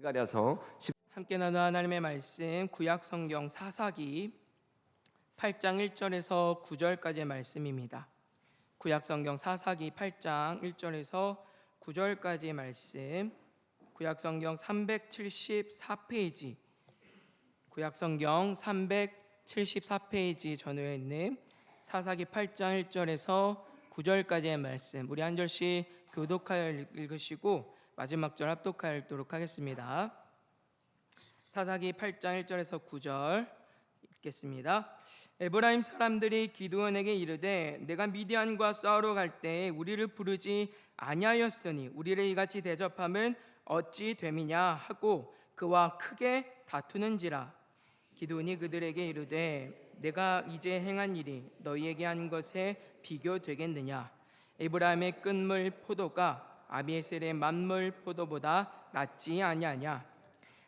스가랴서 함께 나누 하나님의 말씀 구약 성경 사사기 8장 1절에서 9절까지의 말씀입니다. 구약 성경 사사기 8장 1절에서 9절까지의 말씀, 구약 성경 374페이지, 구약 성경 374페이지 전후에 있는 사사기 8장 1절에서 9절까지의 말씀, 우리 한 절씩 교독하여 읽으시고 마지막 절 합독하여 읽도록 하겠습니다. 사사기 8장 1절에서 9절 읽겠습니다. 에브라임 사람들이 기드온에게 이르되 내가 미디안과 싸우러 갈 때에 우리를 부르지 아니하였으니 우리를 이같이 대접함은 어찌 됨이냐 하고 그와 크게 다투는지라. 기드온이 그들에게 이르되 내가 이제 행한 일이 너희에게 한 것에 비교되겠느냐. 에브라임의 끈물 포도가 아비에셀의 만물 포도보다 낫지 아니하냐.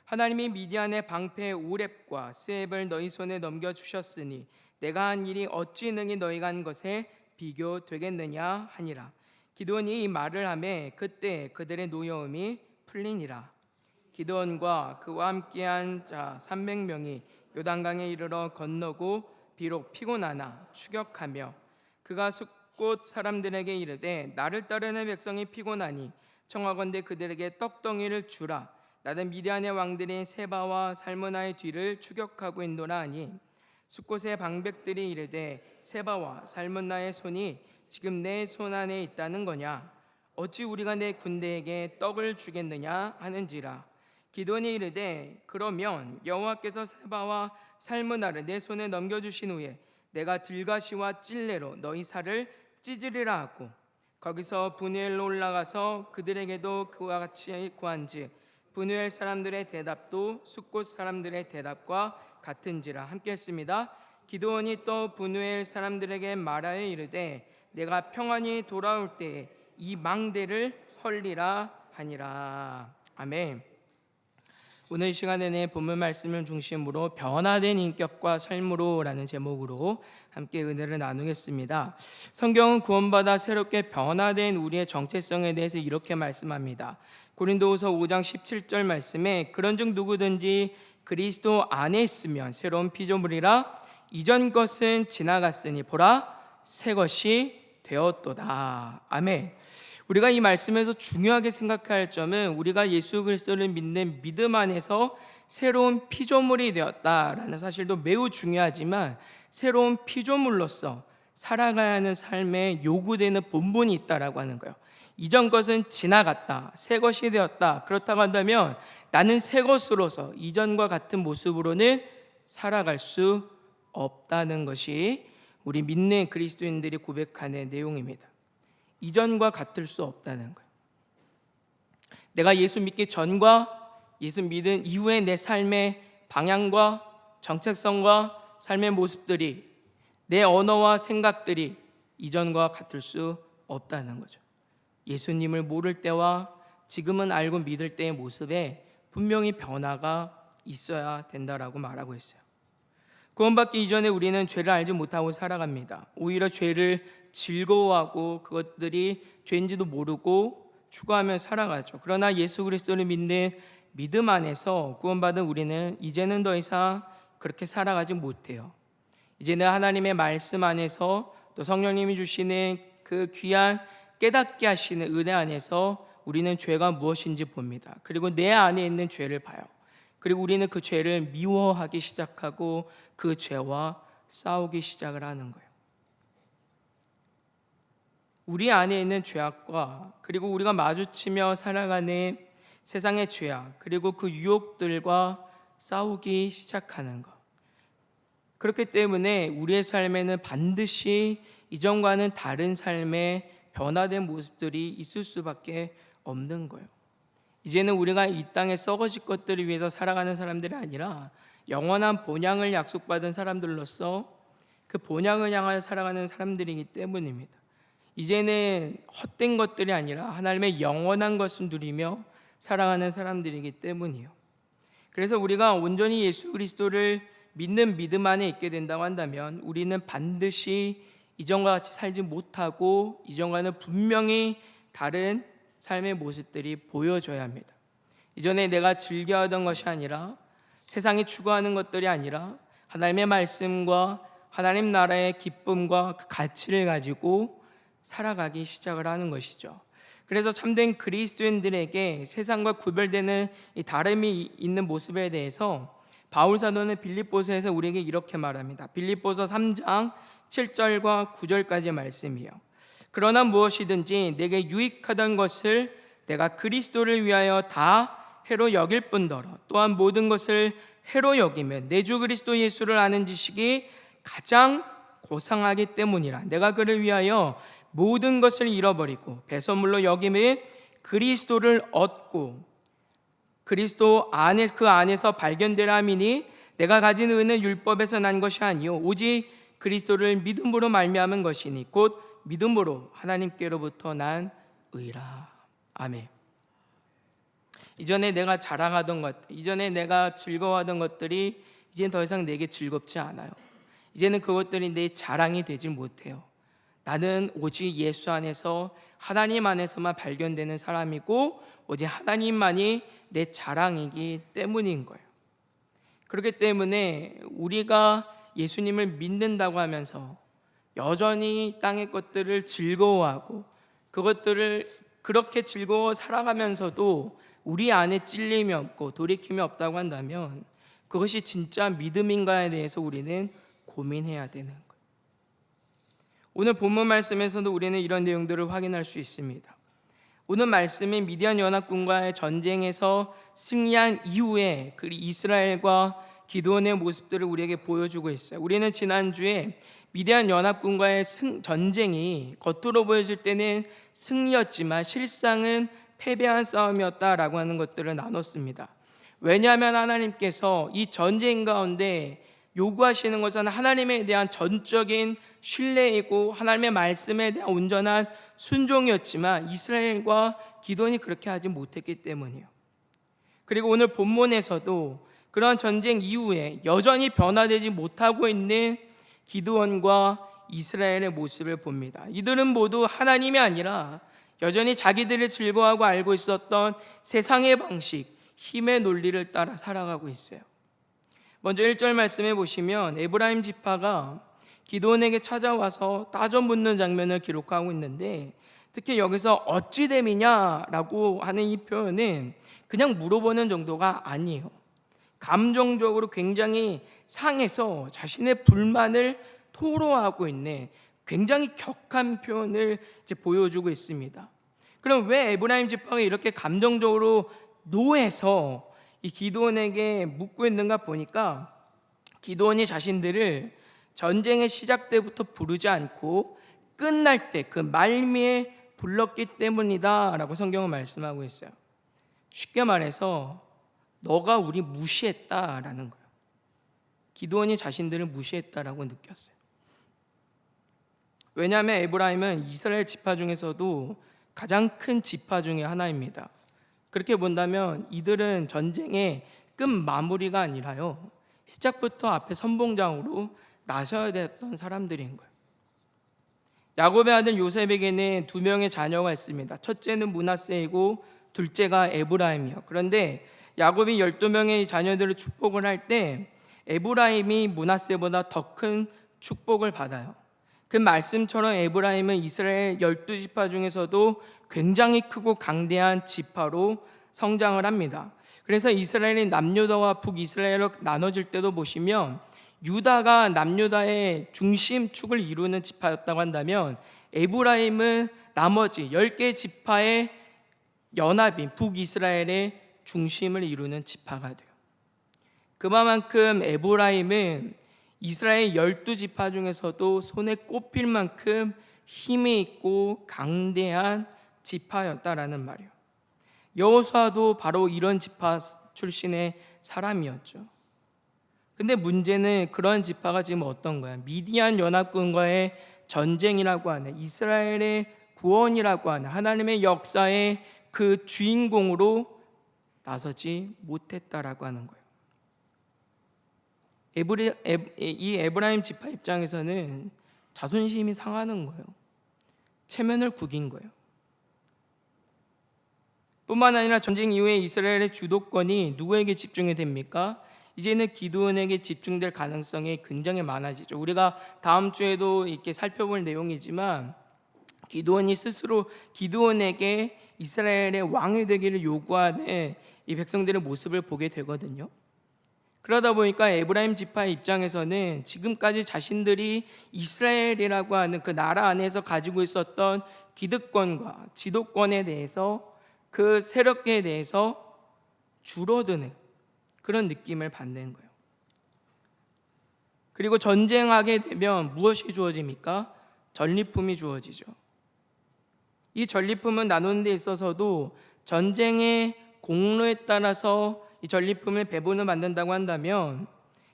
하나님이 미디안의 방패 오렙과 스앱을 너희 손에 넘겨주셨으니 내가 한 일이 어찌 능히 너희가 한 것에 비교되겠느냐 하니라. 기드온이 이 말을 하매 그때 그들의 노여움이 풀리니라. 기드온과 그와 함께한 자 300명이 요단강에 이르러 건너고 비록 피곤하나 추격하며 그가 숫곳 사람들에게 이르되 나를 따르는 백성이 피곤하니 청하건대 그들에게 떡덩이를 주라. 나는 미디안의 왕들인 세바와 살므나의 뒤를 추격하고 있노라 하니 숫곳의 방백들이 이르되 세바와 살므나의 손이 지금 내 손 안에 있다는 거냐. 어찌 우리가 내 군대에게 떡을 주겠느냐 하는지라. 기드온이 이르되 그러면 여호와께서 세바와 살므나를 내 손에 넘겨주신 후에 내가 들가시와 찔레로 너희 살을 찢으리라 하고 거기서 분우엘로 올라가서 그들에게도 그와 같이 구한즉 분우엘 사람들의 대답도 숫곳 사람들의 대답과 같은지라. 함께 했습니다. 기드온이 또 분우엘 사람들에게 말하여 이르되 내가 평안히 돌아올 때에 이 망대를 헐리라 하니라. 아멘. 오늘 이 시간에는 본문 말씀을 중심으로 변화된 인격과 삶으로 라는 제목으로 함께 은혜를 나누겠습니다. 성경은 구원받아 새롭게 변화된 우리의 정체성에 대해서 이렇게 말씀합니다. 고린도후서 5장 17절 말씀에 그런즉 누구든지 그리스도 안에 있으면 새로운 피조물이라 이전 것은 지나갔으니 보라 새 것이 되었도다. 아멘. 우리가 이 말씀에서 중요하게 생각해야 할 점은 우리가 예수 그리스도를 믿는 믿음 안에서 새로운 피조물이 되었다라는 사실도 매우 중요하지만 새로운 피조물로서 살아가야 하는 삶에 요구되는 본분이 있다라고 하는 거예요. 이전 것은 지나갔다, 새 것이 되었다. 그렇다고 한다면 나는 새 것으로서 이전과 같은 모습으로는 살아갈 수 없다는 것이 우리 믿는 그리스도인들이 고백하는 내용입니다. 이전과 같을 수 없다는 거예요. 내가 예수 믿기 전과 예수 믿은 이후의 내 삶의 방향과 정체성과 삶의 모습들이 내 언어와 생각들이 이전과 같을 수 없다는 거죠. 예수님을 모를 때와 지금은 알고 믿을 때의 모습에 분명히 변화가 있어야 된다라고 말하고 있어요. 구원받기 이전에 우리는 죄를 알지 못하고 살아갑니다. 오히려 죄를 즐거워하고 그것들이 죄인지도 모르고 추구하며 살아가죠. 그러나 예수 그리스도를 믿는 믿음 안에서 구원받은 우리는 이제는 더 이상 그렇게 살아가지 못해요. 이제는 하나님의 말씀 안에서 또 성령님이 주시는 그 귀한 깨닫게 하시는 은혜 안에서 우리는 죄가 무엇인지 봅니다. 그리고 내 안에 있는 죄를 봐요. 그리고 우리는 그 죄를 미워하기 시작하고 그 죄와 싸우기 시작을 하는 거예요. 우리 안에 있는 죄악과 그리고 우리가 마주치며 살아가는 세상의 죄악 그리고 그 유혹들과 싸우기 시작하는 것. 그렇기 때문에 우리의 삶에는 반드시 이전과는 다른 삶의 변화된 모습들이 있을 수밖에 없는 거예요. 이제는 우리가 이 땅에 썩어질 것들을 위해서 살아가는 사람들이 아니라 영원한 본향을 약속받은 사람들로서 그 본향을 향하여 살아가는 사람들이기 때문입니다. 이제는 헛된 것들이 아니라 하나님의 영원한 것을 누리며 살아가는 사람들이기 때문이에요. 그래서 우리가 온전히 예수 그리스도를 믿는 믿음 안에 있게 된다고 한다면 우리는 반드시 이전과 같이 살지 못하고 이전과는 분명히 다른 삶의 모습들이 보여져야 합니다. 이전에 내가 즐겨하던 것이 아니라, 세상이 추구하는 것들이 아니라 하나님의 말씀과 하나님 나라의 기쁨과 그 가치를 가지고 살아가기 시작을 하는 것이죠. 그래서 참된 그리스도인들에게 세상과 구별되는 이 다름이 있는 모습에 대해서 바울 사도는 빌립보서에서 우리에게 이렇게 말합니다. 빌립보서 3장 7절과 9절까지의 말씀이요. 그러나 무엇이든지 내게 유익하던 것을 내가 그리스도를 위하여 다 해로 여길 뿐더러 또한 모든 것을 해로 여기면 내 주 그리스도 예수를 아는 지식이 가장 고상하기 때문이라. 내가 그를 위하여 모든 것을 잃어버리고 배설물로 여김에 그리스도를 얻고 그리스도 안에 그 안에서 발견되라 함이니 내가 가진 은은 율법에서 난 것이 아니요 오직 그리스도를 믿음으로 말미암은 것이니 곧 믿음으로 하나님께로부터 난 의라. 아멘. 이전에 내가 자랑하던 것, 이전에 내가 즐거워하던 것들이 이제는 더 이상 내게 즐겁지 않아요. 이제는 그것들이 내 자랑이 되질 못해요. 나는 오직 예수 안에서 하나님 안에서만 발견되는 사람이고 오직 하나님만이 내 자랑이기 때문인 거예요. 그렇기 때문에 우리가 예수님을 믿는다고 하면서 여전히 땅의 것들을 즐거워하고 그것들을 그렇게 즐거워 살아가면서도 우리 안에 찔림이 없고 돌이킴이 없다고 한다면 그것이 진짜 믿음인가에 대해서 우리는 고민해야 되는 거예요. 오늘 본문 말씀에서도 우리는 이런 내용들을 확인할 수 있습니다. 오늘 말씀이 미디안 연합군과의 전쟁에서 승리한 이후에 그 이스라엘과 기드온의 모습들을 우리에게 보여주고 있어요. 우리는 지난주에 미디안 연합군과의 전쟁이 겉으로 보여질 때는 승리였지만 실상은 패배한 싸움이었다라고 하는 것들을 나눴습니다. 왜냐하면 하나님께서 이 전쟁 가운데 요구하시는 것은 하나님에 대한 전적인 신뢰이고 하나님의 말씀에 대한 온전한 순종이었지만 이스라엘과 기드온이 그렇게 하지 못했기 때문이에요. 그리고 오늘 본문에서도 그런 전쟁 이후에 여전히 변화되지 못하고 있는 기드온과 이스라엘의 모습을 봅니다. 이들은 모두 하나님이 아니라 여전히 자기들을 즐거워하고 알고 있었던 세상의 방식, 힘의 논리를 따라 살아가고 있어요. 먼저 1절 말씀해 보시면 에브라임 지파가 기드온에게 찾아와서 따져 묻는 장면을 기록하고 있는데, 특히 여기서 어찌 됨이냐라고 하는 이 표현은 그냥 물어보는 정도가 아니에요. 감정적으로 굉장히 상해서 자신의 불만을 토로하고 있는 굉장히 격한 표현을 이제 보여주고 있습니다. 그럼 왜 에브라임 지파가 이렇게 감정적으로 노해서 이 기드온에게 묻고 있는가 보니까 기드온이 자신들을 전쟁의 시작 때부터 부르지 않고 끝날 때 그 말미에 불렀기 때문이다 라고 성경은 말씀하고 있어요. 쉽게 말해서 너가 우리 무시했다라는 거예요. 기드온이 자신들을 무시했다라고 느꼈어요. 왜냐하면 에브라임은 이스라엘 지파 중에서도 가장 큰 지파 중에 하나입니다. 그렇게 본다면 이들은 전쟁의 끝 마무리가 아니라요, 시작부터 앞에 선봉장으로 나서야 됐던 사람들인 거예요. 야곱의 아들 요셉에게는 두 명의 자녀가 있습니다. 첫째는 므낫세이고 둘째가 에브라임이요. 그런데 야곱이 12명의 자녀들을 축복을 할 때 에브라임이 므낫세보다 더 큰 축복을 받아요. 그 말씀처럼 에브라임은 이스라엘 12지파 중에서도 굉장히 크고 강대한 지파로 성장을 합니다. 그래서 이스라엘이 남유다와 북이스라엘로 나눠질 때도 보시면 유다가 남유다의 중심축을 이루는 지파였다고 한다면 에브라임은 나머지 10개 지파의 연합인 북이스라엘의 중심을 이루는 지파가 돼요. 그만큼 에브라임은 이스라엘 12지파 중에서도 손에 꼽힐 만큼 힘이 있고 강대한 지파였다라는 말이에요. 여호수아도 바로 이런 지파 출신의 사람이었죠. 근데 문제는 그런 지파가 지금 어떤 거야? 미디안 연합군과의 전쟁이라고 하는 이스라엘의 구원이라고 하는 하나님의 역사의 그 주인공으로 나서지 못했다라고 하는 거예요. 이 에브라임 지파 입장에서는 자존심이 상하는 거예요. 체면을 구긴 거예요. 뿐만 아니라 전쟁 이후에 이스라엘의 주도권이 누구에게 집중이 됩니까? 이제는 기드온에게 집중될 가능성이 굉장히 많아지죠. 우리가 다음 주에도 이렇게 살펴볼 내용이지만 기드온이 스스로 기드온에게 이스라엘의 왕이 되기를 요구하는 이 백성들의 모습을 보게 되거든요. 그러다 보니까 에브라임 지파의 입장에서는 지금까지 자신들이 이스라엘이라고 하는 그 나라 안에서 가지고 있었던 기득권과 지도권에 대해서, 그 세력에 대해서 줄어드는 그런 느낌을 받는 거예요. 그리고 전쟁하게 되면 무엇이 주어집니까? 전리품이 주어지죠. 이 전리품은 나누는 데 있어서도 전쟁의 공로에 따라서 이 전리품을 배분을 받는다고 한다면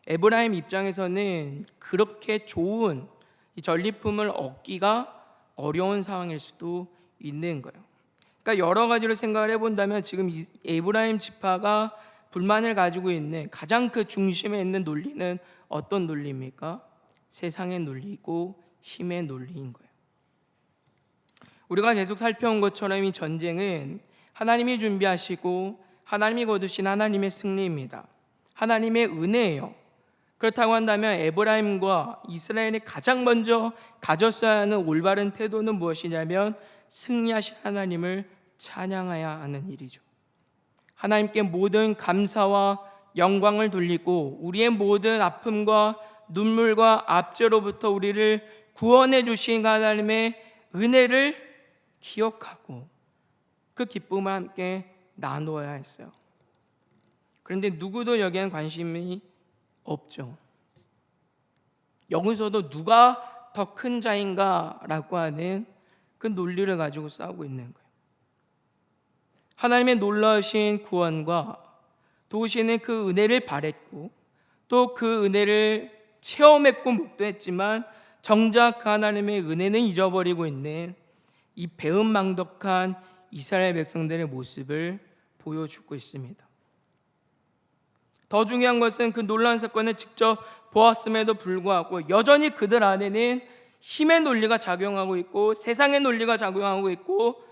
에브라임 입장에서는 그렇게 좋은 이 전리품을 얻기가 어려운 상황일 수도 있는 거예요. 그러니까 여러 가지로 생각을 해본다면 지금 이 에브라임 지파가 불만을 가지고 있는 가장 그 중심에 있는 논리는 어떤 논리입니까? 세상의 논리이고 힘의 논리인 거예요. 우리가 계속 살펴온 것처럼 이 전쟁은 하나님이 준비하시고 하나님이 거두신 하나님의 승리입니다. 하나님의 은혜예요. 그렇다고 한다면 에브라임과 이스라엘이 가장 먼저 가졌어야 하는 올바른 태도는 무엇이냐면 승리하신 하나님을 찬양해야 하는 일이죠. 하나님께 모든 감사와 영광을 돌리고 우리의 모든 아픔과 눈물과 압제로부터 우리를 구원해 주신 하나님의 은혜를 기억하고 그 기쁨을 함께 나누어야 했어요. 그런데 누구도 여기에는 관심이 없죠. 여기서도 누가 더 큰 자인가라고 하는 그 논리를 가지고 싸우고 있는 거예요. 하나님의 놀라우신 구원과 도우시는 그 은혜를 바랬고 또 그 은혜를 체험했고 목도했지만 정작 그 하나님의 은혜는 잊어버리고 있는 이 배은망덕한 이스라엘 백성들의 모습을 보여주고 있습니다. 더 중요한 것은 그 놀라운 사건을 직접 보았음에도 불구하고 여전히 그들 안에는 힘의 논리가 작용하고 있고 세상의 논리가 작용하고 있고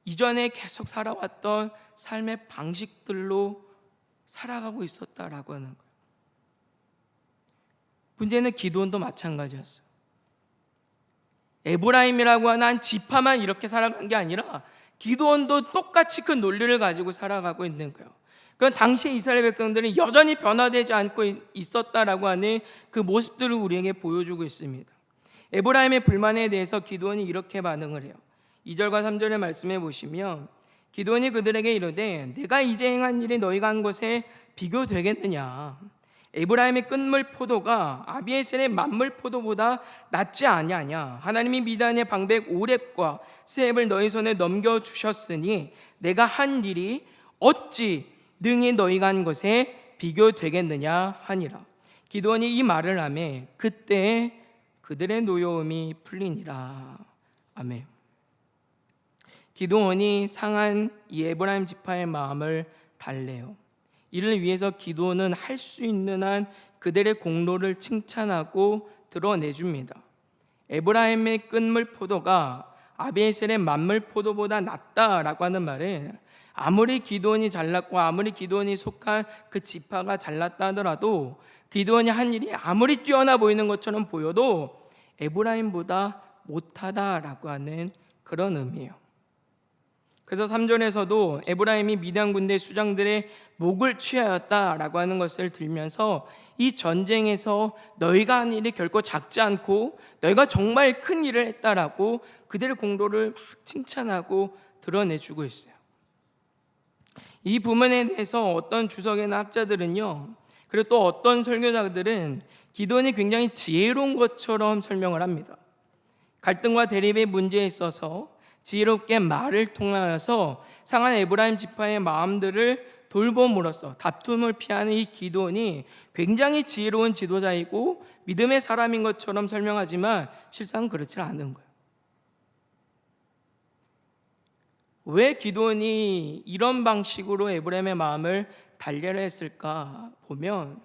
이전에 계속 살아왔던 삶의 방식들로 살아가고 있었다라고 하는 거예요. 문제는 기드온도 마찬가지였어요. 에브라임이라고 하는 한 지파만 이렇게 살아간 게 아니라 기드온도 똑같이 그 논리를 가지고 살아가고 있는 거예요. 그건 당시 이스라엘 백성들은 여전히 변화되지 않고 있었다라고 하는 그 모습들을 우리에게 보여주고 있습니다. 에브라임의 불만에 대해서 기드온이 이렇게 반응을 해요. 2절과 3절의 말씀해 보시면 기드온이 그들에게 이르되 내가 이제 행한 일이 너희가 한 것에 비교되겠느냐. 에브라임의 끝물 포도가 아비에셀의 만물 포도보다 낫지 아니하냐. 하나님이 미단의 방백 오렙과 스앱을 너희 손에 넘겨주셨으니 내가 한 일이 어찌 능히 너희가 한 것에 비교되겠느냐 하니라. 기드온이 이 말을 하며 그때 그들의 노여움이 풀리니라. 아멘. 기드온이 상한 이 에브라임 지파의 마음을 달래요. 이를 위해서 기드온은 할 수 있는 한 그들의 공로를 칭찬하고 드러내줍니다. 에브라임의 끝물 포도가 아비에셀의 만물 포도보다 낫다라고 하는 말은 아무리 기드온이 잘났고 아무리 기드온이 속한 그 지파가 잘났다 하더라도 기드온이 한 일이 아무리 뛰어나 보이는 것처럼 보여도 에브라임보다 못하다라고 하는 그런 의미예요. 그래서 3절에서도 에브라임이 미디안 군대 수장들의 목을 취하였다라고 하는 것을 들면서 이 전쟁에서 너희가 한 일이 결코 작지 않고 너희가 정말 큰 일을 했다라고 그들의 공로를 막 칭찬하고 드러내주고 있어요. 이 부분에 대해서 어떤 주석이나 학자들은요, 그리고 또 어떤 설교자들은 기드온이 굉장히 지혜로운 것처럼 설명을 합니다. 갈등과 대립의 문제에 있어서 지혜롭게 말을 통하여서 상한 에브라임 지파의 마음들을 돌봄으로써 다툼을 피하는 이 기드온이 굉장히 지혜로운 지도자이고 믿음의 사람인 것처럼 설명하지만 실상 그렇지 않은 거예요. 왜 기드온이 이런 방식으로 에브라임의 마음을 달래려 했을까 보면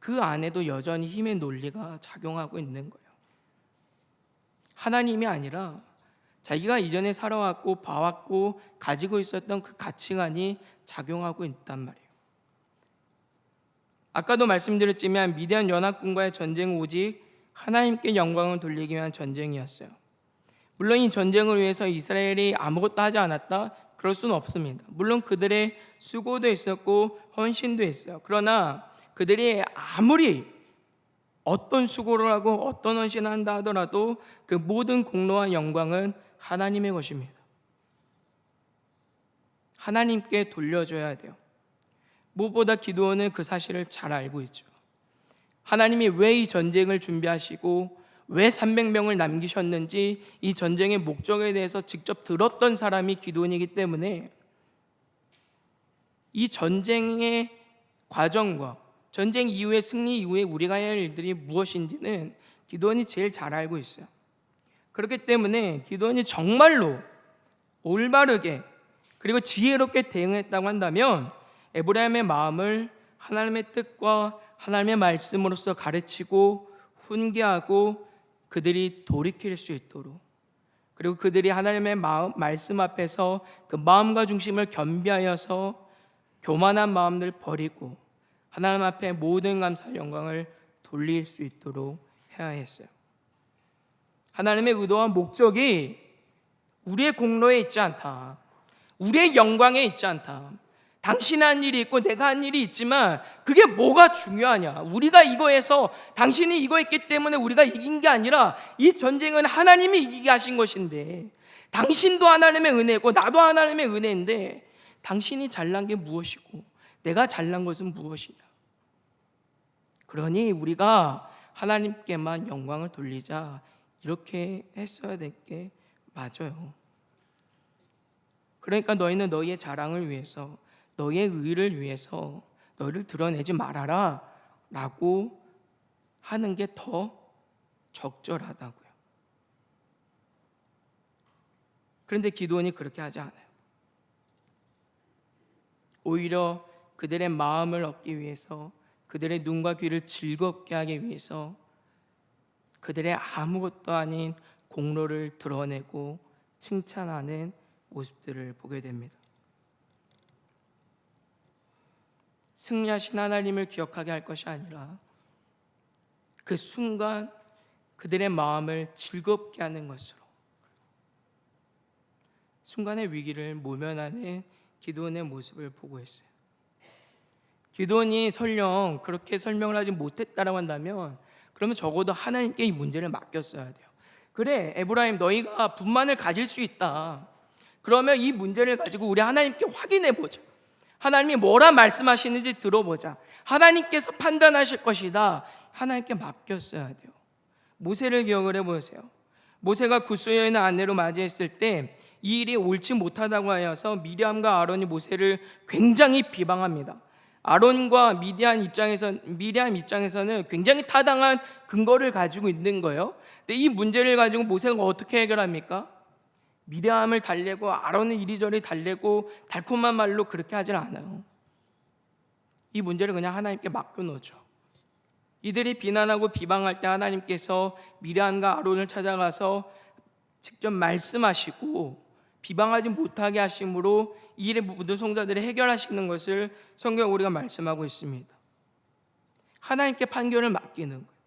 그 안에도 여전히 힘의 논리가 작용하고 있는 거예요. 하나님이 아니라 자기가 이전에 살아왔고 봐왔고 가지고 있었던 그 가치관이 작용하고 있단 말이에요. 아까도 말씀드렸지만 미디안 연합군과의 전쟁은 오직 하나님께 영광을 돌리기 위한 전쟁이었어요. 물론 이 전쟁을 위해서 이스라엘이 아무것도 하지 않았다? 그럴 수는 없습니다. 물론 그들의 수고도 있었고 헌신도 있어요. 그러나 그들이 아무리 어떤 수고를 하고 어떤 헌신을 한다 하더라도 그 모든 공로와 영광은 하나님의 것입니다. 하나님께 돌려줘야 돼요. 무엇보다 기드온은 그 사실을 잘 알고 있죠. 하나님이 왜 이 전쟁을 준비하시고 왜 300명을 남기셨는지 이 전쟁의 목적에 대해서 직접 들었던 사람이 기드온이기 때문에 이 전쟁의 과정과 전쟁 이후의 승리 이후에 우리가 해야 할 일들이 무엇인지는 기드온이 제일 잘 알고 있어요. 그렇기 때문에 기드온이 정말로 올바르게 그리고 지혜롭게 대응했다고 한다면 에브라임의 마음을 하나님의 뜻과 하나님의 말씀으로서 가르치고 훈계하고 그들이 돌이킬 수 있도록, 그리고 그들이 하나님의 말씀 앞에서 그 마음과 중심을 겸비하여서 교만한 마음을 버리고 하나님 앞에 모든 감사 영광을 돌릴 수 있도록 해야 했어요. 하나님의 의도와 목적이 우리의 공로에 있지 않다, 우리의 영광에 있지 않다. 당신이 한 일이 있고 내가 한 일이 있지만 그게 뭐가 중요하냐? 우리가 이거에서 당신이 이거 했기 때문에 우리가 이긴 게 아니라 이 전쟁은 하나님이 이기게 하신 것인데, 당신도 하나님의 은혜고 나도 하나님의 은혜인데 당신이 잘난 게 무엇이고 내가 잘난 것은 무엇이냐? 그러니 우리가 하나님께만 영광을 돌리자, 이렇게 했어야 될 게 맞아요. 그러니까 너희는 너희의 자랑을 위해서, 너희의 의를 위해서 너희를 드러내지 말아라 라고 하는 게 더 적절하다고요. 그런데 기드온이 그렇게 하지 않아요. 오히려 그들의 마음을 얻기 위해서, 그들의 눈과 귀를 즐겁게 하기 위해서 그들의 아무것도 아닌 공로를 드러내고 칭찬하는 모습들을 보게 됩니다. 승리하신 하나님을 기억하게 할 것이 아니라 그 순간 그들의 마음을 즐겁게 하는 것으로 순간의 위기를 모면하는 기드온의 모습을 보고 있어요. 기드온이 설령 그렇게 설명을 하지 못했다라고 한다면 그러면 적어도 하나님께 이 문제를 맡겼어야 돼요. 그래, 에브라임 너희가 분만을 가질 수 있다. 그러면 이 문제를 가지고 우리 하나님께 확인해 보자. 하나님이 뭐라 말씀하시는지 들어보자. 하나님께서 판단하실 것이다. 하나님께 맡겼어야 돼요. 모세를 기억을 해보세요. 모세가 굿수 여인을 아내로 맞이했을 때 이 일이 옳지 못하다고 하여서 미리암과 아론이 모세를 굉장히 비방합니다. 아론과 미리암 입장에서는 굉장히 타당한 근거를 가지고 있는 거예요. 근데 이 문제를 가지고 모세가 어떻게 해결합니까? 미리암을 달래고 아론을 이리저리 달래고 달콤한 말로 그렇게 하질 않아요. 이 문제를 그냥 하나님께 맡겨놓죠. 이들이 비난하고 비방할 때 하나님께서 미리암과 아론을 찾아가서 직접 말씀하시고 비방하지 못하게 하심으로 이 일의 모든 송사들을 해결하시는 것을 성경 우리가 말씀하고 있습니다. 하나님께 판결을 맡기는 거예요.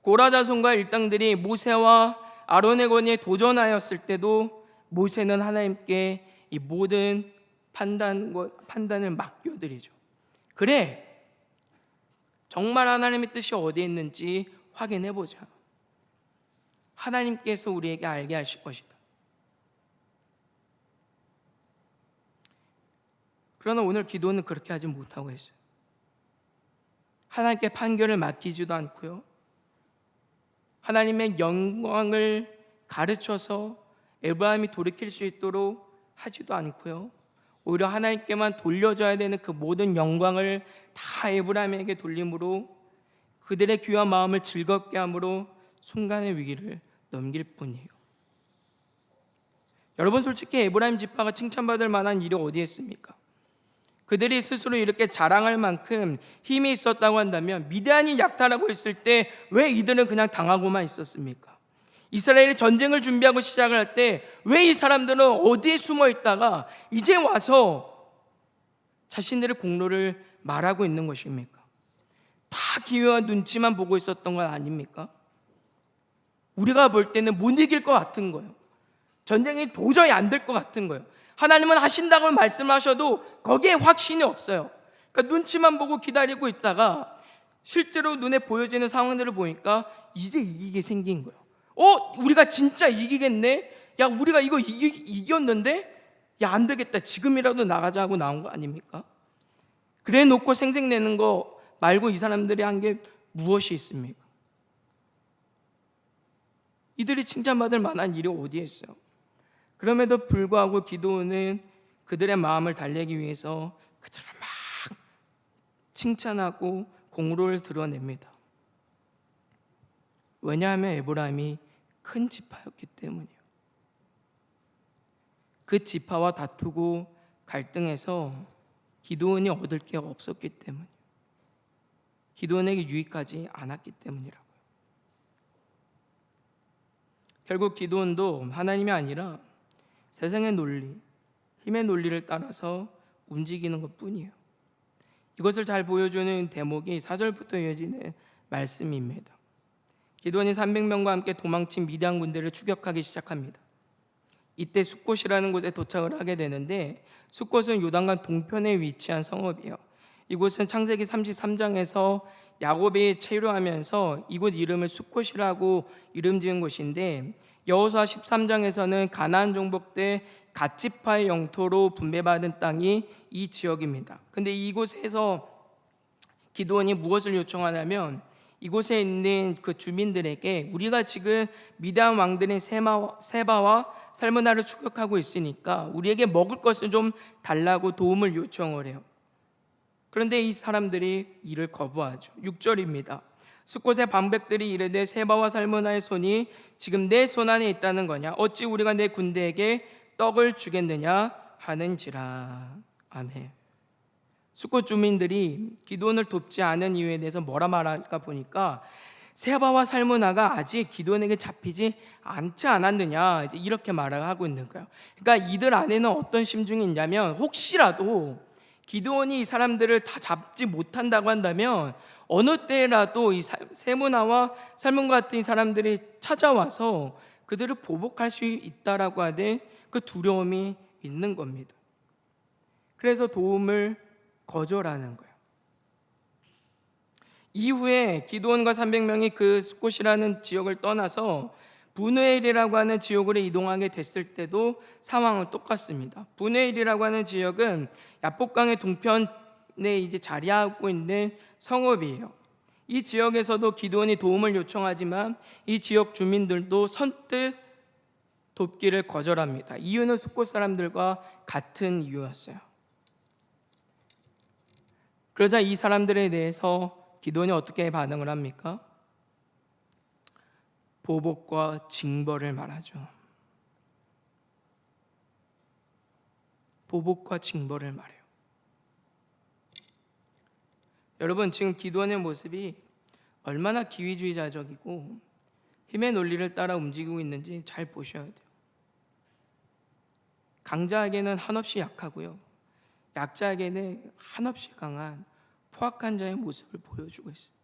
고라 자손과 일당들이 모세와 아론의 권위에 도전하였을 때도 모세는 하나님께 이 모든 판단을 맡겨드리죠. 그래, 정말 하나님의 뜻이 어디에 있는지 확인해보자. 하나님께서 우리에게 알게 하실 것이다. 그러나 오늘 기도는 그렇게 하지 못하고 있어요. 하나님께 판결을 맡기지도 않고요, 하나님의 영광을 가르쳐서 에브라임이 돌이킬 수 있도록 하지도 않고요, 오히려 하나님께만 돌려줘야 되는 그 모든 영광을 다 에브라임에게 돌림으로 그들의 귀와 마음을 즐겁게 함으로 순간의 위기를 넘길 뿐이에요. 여러분, 솔직히 에브라임 지파가 칭찬받을 만한 일이 어디에 있습니까? 그들이 스스로 이렇게 자랑할 만큼 힘이 있었다고 한다면 미디안이 약탈하고 있을 때 왜 이들은 그냥 당하고만 있었습니까? 이스라엘이 전쟁을 준비하고 시작을 할 때 왜 이 사람들은 어디에 숨어 있다가 이제 와서 자신들의 공로를 말하고 있는 것입니까? 다 기회와 눈치만 보고 있었던 건 아닙니까? 우리가 볼 때는 못 이길 것 같은 거예요. 전쟁이 도저히 안 될 것 같은 거예요. 하나님은 하신다고 말씀하셔도 거기에 확신이 없어요. 그러니까 눈치만 보고 기다리고 있다가 실제로 눈에 보여지는 상황들을 보니까 이제 이기게 생긴 거예요. 우리가 진짜 이기겠네? 야, 우리가 이거 이겼는데? 야, 안 되겠다. 지금이라도 나가자 하고 나온 거 아닙니까? 그래 놓고 생색내는 거 말고 이 사람들이 한 게 무엇이 있습니까? 이들이 칭찬받을 만한 일이 어디에 있어요? 그럼에도 불구하고 기드온은 그들의 마음을 달래기 위해서 그들을 막 칭찬하고 공로를 드러냅니다. 왜냐하면 에브라임이 큰 지파였기 때문이에요. 그 지파와 다투고 갈등해서 기드온이 얻을 게 없었기 때문이에요. 기드온에게 유익하지 않았기 때문이라고요. 결국 기드온도 하나님이 아니라 세상의 논리, 힘의 논리를 따라서 움직이는 것뿐이에요. 이것을 잘 보여주는 대목이 4절부터 이어지는 말씀입니다. 기드온이 300명과 함께 도망친 미디안 군대를 추격하기 시작합니다. 이때 숫곳이라는 곳에 도착을 하게 되는데, 숫곳은 요단강 동편에 위치한 성읍이에요. 이곳은 창세기 33장에서 야곱이 체류하면서 이곳 이름을 숫곳이라고 이름 지은 곳인데, 여호수아 13장에서는 가나안 정복 때 갓지파의 영토로 분배받은 땅이 이 지역입니다. 근데 이곳에서 기드온이 무엇을 요청하냐면, 이곳에 있는 그 주민들에게 우리가 지금 미디안 왕들인 세바와 살므나를 추격하고 있으니까 우리에게 먹을 것을 좀 달라고 도움을 요청을 해요. 그런데 이 사람들이 이를 거부하죠. 6절입니다. 숫곳의 방백들이 이르되 세바와 살므나의 손이 지금 내 손 안에 있다는 거냐? 어찌 우리가 내 군대에게 떡을 주겠느냐 하는지라. 아멘. 숫곳 주민들이 기드온을 돕지 않은 이유에 대해서 뭐라 말할까 보니까 세바와 살므나가 아직 기드온에게 잡히지 않지 않았느냐, 이제 이렇게 말을 하고 있는 거예요. 그러니까 이들 안에는 어떤 심중이 있냐면, 혹시라도 기드온이 이 사람들을 다 잡지 못한다고 한다면 어느 때라도 이 세므나와 살문 같은 이 사람들이 찾아와서 그들을 보복할 수 있다라고 하는 그 두려움이 있는 겁니다. 그래서 도움을 거절하는 거예요. 이후에 기드온과 300명이 그 숫곳이라는 지역을 떠나서 브누엘이라고 하는 지역으로 이동하게 됐을 때도 상황은 똑같습니다. 브누엘이라고 하는 지역은 야복강의 동편에 이제 자리하고 있는 성읍이에요. 이 지역에서도 기드온이 도움을 요청하지만 이 지역 주민들도 선뜻 돕기를 거절합니다. 이유는 숫곳 사람들과 같은 이유였어요. 그러자 이 사람들에 대해서 기드온이 어떻게 반응을 합니까? 보복과 징벌을 말하죠. 보복과 징벌을 말해요. 여러분, 지금 기드온의 모습이 얼마나 기회주의자적이고 힘의 논리를 따라 움직이고 있는지 잘 보셔야 돼요. 강자에게는 한없이 약하고요, 약자에게는 한없이 강한 포악한 자의 모습을 보여주고 있어요.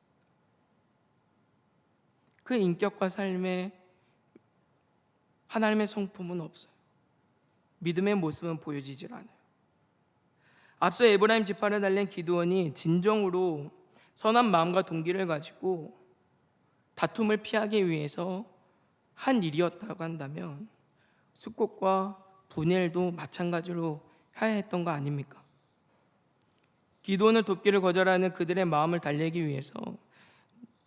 그 인격과 삶에 하나님의 성품은 없어요. 믿음의 모습은 보여지질 않아요. 앞서 에브라임 지파를 달린 기드온이 진정으로 선한 마음과 동기를 가지고 다툼을 피하기 위해서 한 일이었다고 한다면 숫곳과 브누엘도 마찬가지로 해야 했던 거 아닙니까? 기드온을 돕기를 거절하는 그들의 마음을 달래기 위해서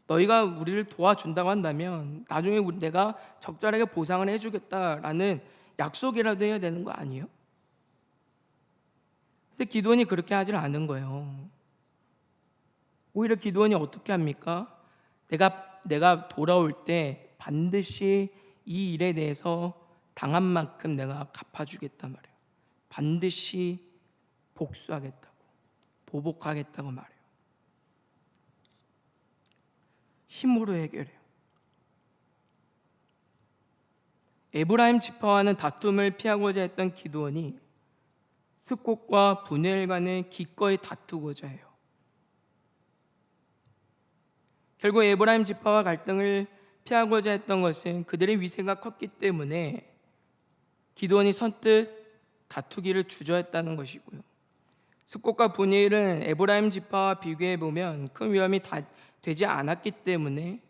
너희가 우리를 도와준다고 한다면 나중에 내가 적절하게 보상을 해주겠다라는 약속이라도 해야 되는 거 아니에요? 근데 기드온이 그렇게 하질 않은 거예요. 오히려 기드온이 어떻게 합니까? 내가 돌아올 때 반드시 이 일에 대해서 당한 만큼 내가 갚아주겠단 말이에요. 반드시 복수하겠다고, 보복하겠다고 말해요. 힘으로 해결해요. 에브라임 지파와는 다툼을 피하고자 했던 기드온이 숫곳과 분엘과는 기꺼이 다투고자 해요. 결국 에브라임 지파와 갈등을 피하고자 했던 것은 그들의 위세가 컸기 때문에 기드온이 선뜻 다투기를 주저했다는 것이고요. 숫곳과 분엘은 에브라임 지파와 비교해 보면 큰 위험이 되지 않았기 때문에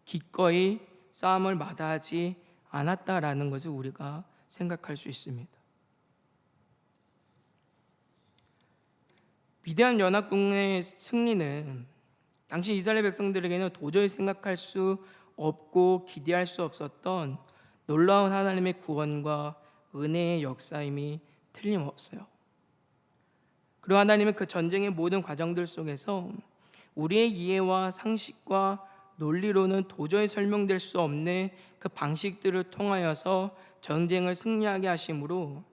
기꺼이 싸움을 마다하지 않았다라는 것을 우리가 생각할 수 있습니다. 위대한 연합군의 승리는 당시 이스라엘 백성들에게는 도저히 생각할 수 없고 기대할 수 없었던 놀라운 하나님의 구원과 은혜의 역사임이 틀림없어요. 그리고 하나님은 그 전쟁의 모든 과정들 속에서 우리의 이해와 상식과 논리로는 도저히 설명될 수 없는 그 방식들을 통하여서 전쟁을 승리하게 하심으로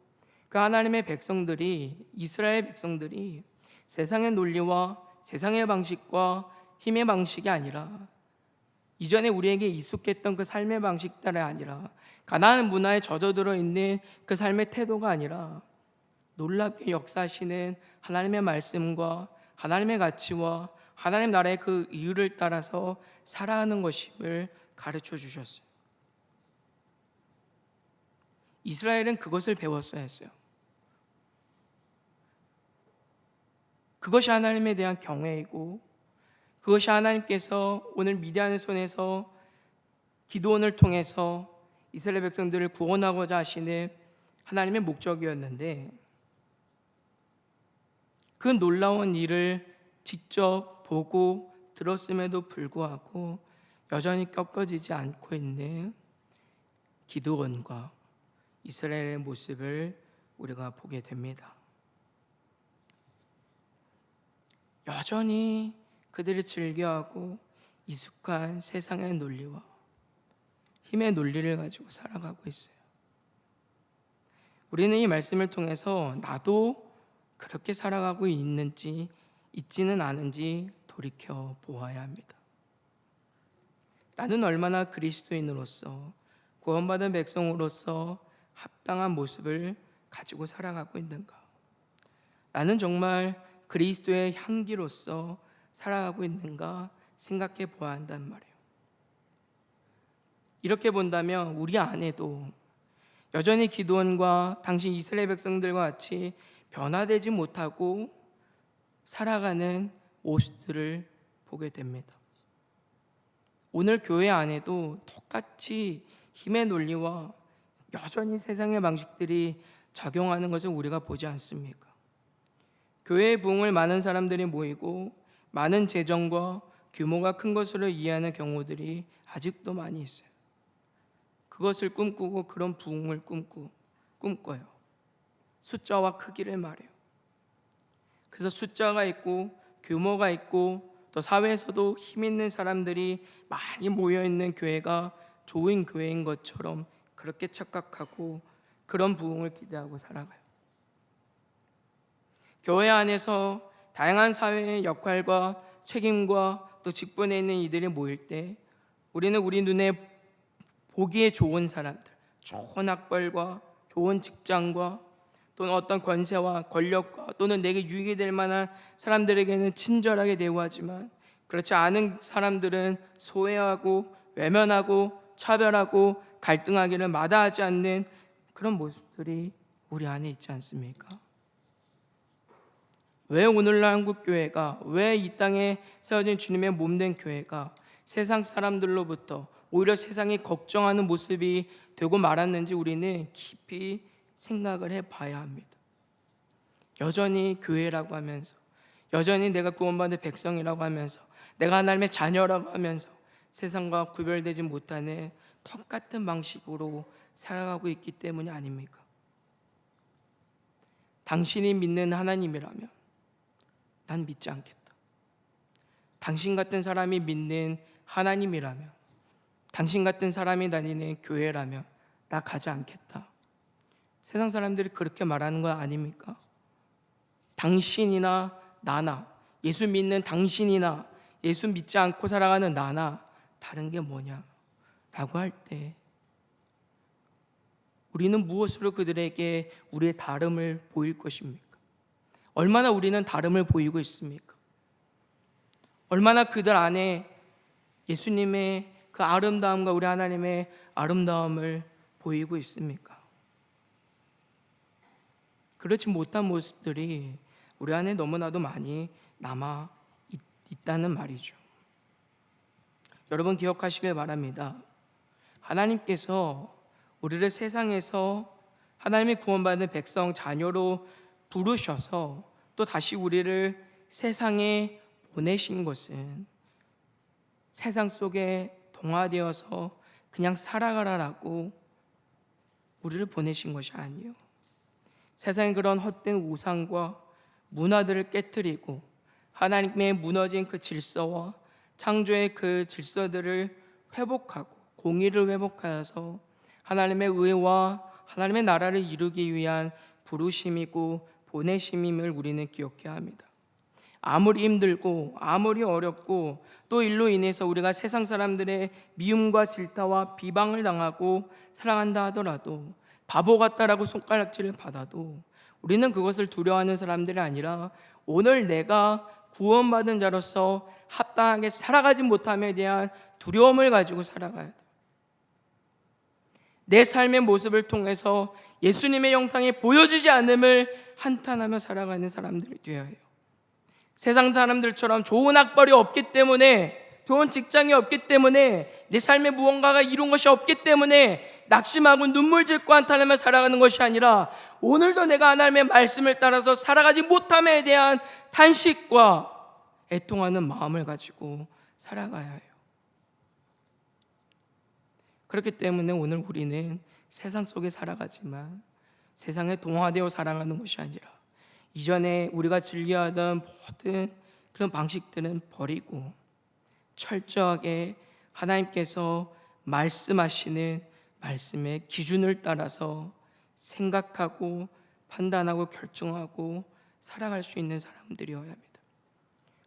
그 하나님의 백성들이, 이스라엘 백성들이 세상의 논리와 세상의 방식과 힘의 방식이 아니라 이전에 우리에게 익숙했던 그 삶의 방식들이 아니라 가나안 문화에 젖어들어 있는 그 삶의 태도가 아니라 놀랍게 역사하시는 하나님의 말씀과 하나님의 가치와 하나님 나라의 그 이유를 따라서 살아가는 것임을 가르쳐 주셨어요. 이스라엘은 그것을 배웠어야 했어요. 그것이 하나님에 대한 경외이고 그것이 하나님께서 오늘 미디안의 손에서 기드온을 통해서 이스라엘 백성들을 구원하고자 하시는 하나님의 목적이었는데 그 놀라운 일을 직접 보고 들었음에도 불구하고 여전히 꺾어지지 않고 있는 기드온과 이스라엘의 모습을 우리가 보게 됩니다. 여전히 그들이 즐겨하고 익숙한 세상의 논리와 힘의 논리를 가지고 살아가고 있어요. 우리는 이 말씀을 통해서 나도 그렇게 살아가고 있지는 않은지 돌이켜 보아야 합니다. 나는 얼마나 그리스도인으로서 구원받은 백성으로서 합당한 모습을 가지고 살아가고 있는가? 나는 정말 그리스도의 향기로서 살아가고 있는가 생각해 보아야 한단 말이에요. 이렇게 본다면 우리 안에도 여전히 기드온과 당시 이스라엘 백성들과 같이 변화되지 못하고 살아가는 모습들을 보게 됩니다. 오늘 교회 안에도 똑같이 힘의 논리와 여전히 세상의 방식들이 작용하는 것을 우리가 보지 않습니까? 교회의 부흥을 많은 사람들이 모이고 많은 재정과 규모가 큰 것으로 이해하는 경우들이 아직도 많이 있어요. 그것을 꿈꾸고 그런 부흥을 꿈꿔요. 숫자와 크기를 말해요. 그래서 숫자가 있고 규모가 있고 또 사회에서도 힘 있는 사람들이 많이 모여있는 교회가 좋은 교회인 것처럼 그렇게 착각하고 그런 부흥을 기대하고 살아가요. 교회 안에서 다양한 사회의 역할과 책임과 또 직분에 있는 이들이 모일 때 우리는 우리 눈에 보기에 좋은 사람들, 좋은 학벌과 좋은 직장과 또는 어떤 권세와 권력과 또는 내게 유익이 될 만한 사람들에게는 친절하게 대우하지만 그렇지 않은 사람들은 소외하고 외면하고 차별하고 갈등하기를 마다하지 않는 그런 모습들이 우리 안에 있지 않습니까? 왜 오늘날 한국교회가, 왜 이 땅에 세워진 주님의 몸된 교회가 세상 사람들로부터 오히려 세상이 걱정하는 모습이 되고 말았는지 우리는 깊이 생각을 해봐야 합니다. 여전히 교회라고 하면서, 여전히 내가 구원받은 백성이라고 하면서, 내가 하나님의 자녀라고 하면서 세상과 구별되지 못하는 똑같은 방식으로 살아가고 있기 때문이 아닙니까? 당신이 믿는 하나님이라면 난 믿지 않겠다. 당신 같은 사람이 믿는 하나님이라면, 당신 같은 사람이 다니는 교회라면 나 가지 않겠다. 세상 사람들이 그렇게 말하는 거 아닙니까? 당신이나 나나, 예수 믿는 당신이나 예수 믿지 않고 살아가는 나나 다른 게 뭐냐? 라고 할 때 우리는 무엇으로 그들에게 우리의 다름을 보일 것입니까? 얼마나 우리는 다름을 보이고 있습니까? 얼마나 그들 안에 예수님의 그 아름다움과 우리 하나님의 아름다움을 보이고 있습니까? 그렇지 못한 모습들이 우리 안에 너무나도 많이 남아 있다는 말이죠. 여러분 기억하시길 바랍니다. 하나님께서 우리를 세상에서 하나님의 구원받은 백성 자녀로 부르셔서 또 다시 우리를 세상에 보내신 것은 세상 속에 동화되어서 그냥 살아가라라고 우리를 보내신 것이 아니에요. 세상의 그런 헛된 우상과 문화들을 깨트리고 하나님의 무너진 그 질서와 창조의 그 질서들을 회복하고 공의를 회복하여서 하나님의 의와 하나님의 나라를 이루기 위한 부르심이고 보내심임을 우리는 기억해야 합니다. 아무리 힘들고 아무리 어렵고 또 일로 인해서 우리가 세상 사람들의 미움과 질타와 비방을 당하고 살아간다 하더라도 바보 같다라고 손가락질을 받아도 우리는 그것을 두려워하는 사람들이 아니라 오늘 내가 구원받은 자로서 합당하게 살아가지 못함에 대한 두려움을 가지고 살아가야 돼요. 내 삶의 모습을 통해서 예수님의 형상이 보여지지 않음을 한탄하며 살아가는 사람들이 되어야 해요. 세상 사람들처럼 좋은 학벌이 없기 때문에, 좋은 직장이 없기 때문에, 내 삶에 무언가가 이룬 것이 없기 때문에 낙심하고 눈물 짓고 한탄하며 살아가는 것이 아니라 오늘도 내가 하나님의 말씀을 따라서 살아가지 못함에 대한 탄식과 애통하는 마음을 가지고 살아가야 해요. 그렇기 때문에 오늘 우리는 세상 속에 살아가지만 세상에 동화되어 살아가는 것이 아니라 이전에 우리가 즐겨하던 모든 그런 방식들은 버리고 철저하게 하나님께서 말씀하시는 말씀의 기준을 따라서 생각하고 판단하고 결정하고 살아갈 수 있는 사람들이어야 합니다.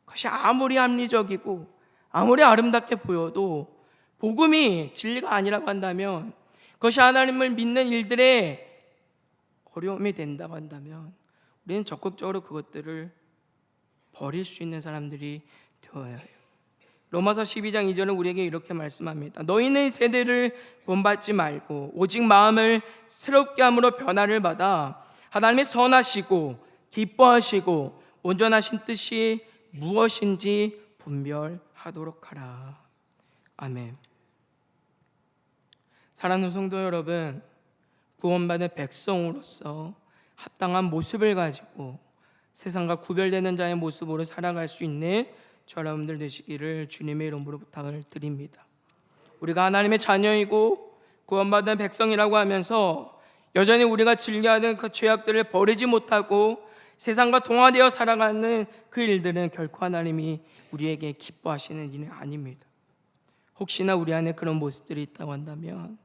그것이 아무리 합리적이고 아무리 아름답게 보여도 복음이 진리가 아니라고 한다면, 그것이 하나님을 믿는 일들에 어려움이 된다고 한다면 우리는 적극적으로 그것들을 버릴 수 있는 사람들이 되어야 해요. 로마서 12장 2절은 우리에게 이렇게 말씀합니다. 너희는 세대를 본받지 말고 오직 마음을 새롭게 함으로 변화를 받아 하나님의 선하시고 기뻐하시고 온전하신 뜻이 무엇인지 분별하도록 하라. 아멘. 사랑하는 성도 여러분, 구원받은 백성으로서 합당한 모습을 가지고 세상과 구별되는 자의 모습으로 살아갈 수 있는 저 여러분들 되시기를 주님의 이름으로 부탁을 드립니다. 우리가 하나님의 자녀이고 구원받은 백성이라고 하면서 여전히 우리가 즐겨하는 그 죄악들을 버리지 못하고 세상과 동화되어 살아가는 그 일들은 결코 하나님이 우리에게 기뻐하시는 일이 아닙니다. 혹시나 우리 안에 그런 모습들이 있다고 한다면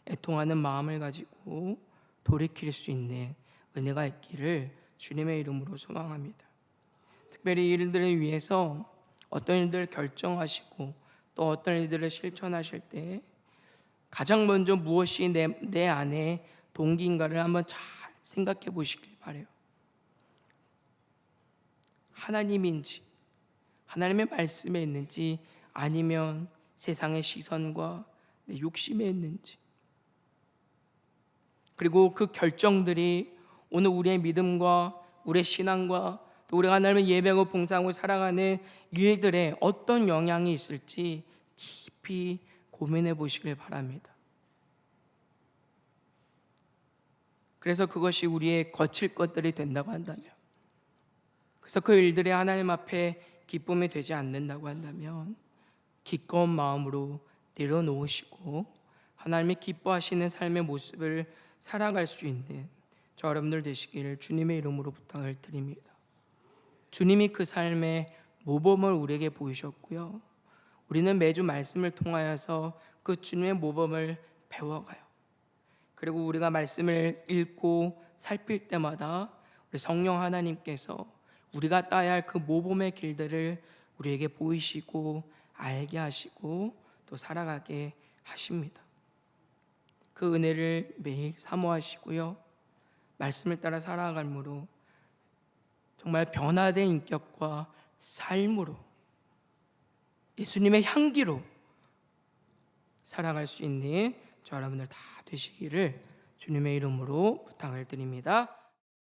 애통하는 마음을 가지고 돌이킬 수 있는 은혜가 있기를 주님의 이름으로 소망합니다. 특별히 이 일들을 위해서 어떤 일들을 결정하시고 또 어떤 일들을 실천하실 때 가장 먼저 무엇이 내 안에 동기인가를 한번 잘 생각해 보시길 바라요. 하나님인지, 하나님의 말씀에 있는지, 아니면 세상의 시선과 내 욕심에 있는지, 그리고 그 결정들이 오늘 우리의 믿음과 우리의 신앙과 또 우리가 하나님을 예배하고 봉사하고 살아가는 일들에 어떤 영향이 있을지 깊이 고민해 보시길 바랍니다. 그래서 그것이 우리의 거칠 것들이 된다고 한다면, 그래서 그 일들이 하나님 앞에 기쁨이 되지 않는다고 한다면 기꺼운 마음으로 내려놓으시고 하나님이 기뻐하시는 삶의 모습을 살아갈 수 있는 저 여러분들 되시기를 주님의 이름으로 부탁을 드립니다. 주님이 그 삶의 모범을 우리에게 보이셨고요, 우리는 매주 말씀을 통하여서 그 주님의 모범을 배워가요. 그리고 우리가 말씀을 읽고 살필 때마다 우리 성령 하나님께서 우리가 따야 할 그 모범의 길들을 우리에게 보이시고 알게 하시고 또 살아가게 하십니다. 그 은혜를 매일 사모하시고요, 말씀을 따라 살아감으로 정말 변화된 인격과 삶으로 예수님의 향기로 살아갈 수 있는 저 여러분들 다 되시기를 주님의 이름으로 부탁을 드립니다.